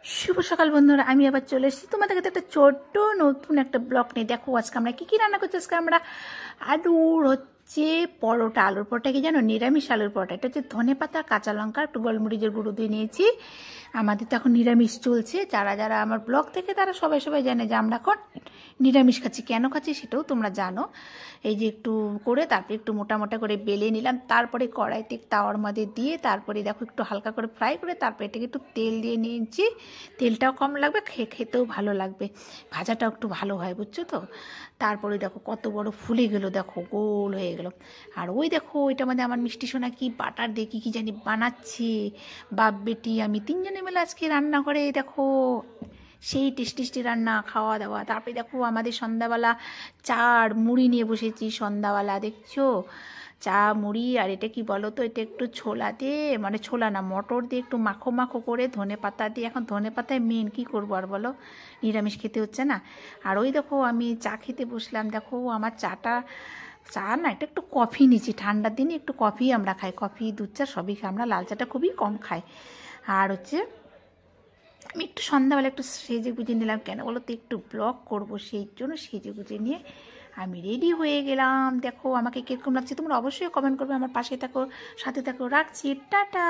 শুভ সকাল বন্ধুরা, আমি আবার চলে এসেছি তোমাদের কাছে একটা ছোট্ট নতুন একটা ব্লগ নিয়ে। দেখো আজকে আমরা কী রান্না করছি। আজকে আমরা আলুর পরোটা, আলুর পরোটা কি জানো, নিরামিষ আলুর পরোটা। এটা হচ্ছে ধনেপাতা, কাঁচা লঙ্কা, একটু গোলমরিচের গুঁড়ো দিয়ে নিয়েছি। আমাদের তো এখন নিরামিষ চলছে। যারা যারা আমার ব্লগ থেকে তারা সবাই জানে যে আমরা এখন নিরামিষ খাচ্ছি। কেন খাচ্ছি সেটাও তোমরা জানো। এই যে একটু করে তারপরে একটু মোটা মোটা করে বেলে নিলাম, তারপরে কড়াইতে তাওয়ার মধ্যে দিয়ে তারপরে দেখো একটু হালকা করে ফ্রাই করে তারপরে এটাকে একটু তেল দিয়ে নিয়েছি। তেলটাও কম লাগবে, খেতেও ভালো লাগবে, ভাজাটাও একটু ভালো হয়, বুঝছো তো। তারপরে দেখো কত বড় ফুলে গেল, দেখো গোল হয়ে গেল। আর ওই দেখো ওইটা মধ্যে আমার মিষ্টি সোনা কি বাটার দিয়ে কি জানি বানাচ্ছে। বাপ বেটি আমি তিনজনে মিলে আজকে রান্না করে দেখো সেই টেস্টি রান্না, খাওয়া দাওয়া। তারপরে দেখো আমাদের সন্ধ্যাবেলা চা আর মুড়ি নিয়ে বসেছি সন্ধ্যাবেলা, দেখছো। চা মুড়ি আর এটা কি বলো তো, এটা একটু ছোলা দিয়ে, মানে ছোলা না মটর দিয়ে একটু মাখো মাখো করে ধনে পাতা দিয়ে। এখন ধনে পাতায় মেন, কী করবো আর বলো, নিরামিষ খেতে হচ্ছে না। আর ওই দেখো আমি চা খেতে বসলাম। দেখো আমার চা না, এটা একটু কফি নিচ্ছি। ঠান্ডার দিনে একটু কফি আমরা খাই, কফি দুধ চা সবই খাই আমরা, লাল চাটা খুবই কম খাই। আর হচ্ছে আমি একটু সন্ধ্যাবেলা একটু সেজে গুজে নিলাম, কেন বলো তো, একটু ব্লগ করবো, সেই জন্য সেজে গুজে নিয়ে আমি রেডি হয়ে গেলাম। দেখো আমাকে কীরকম লাগছে তোমরা অবশ্যই কমেন্ট করবে, আমার পাশে থাকো, সাথে থাকো। রাখছি, টাটা।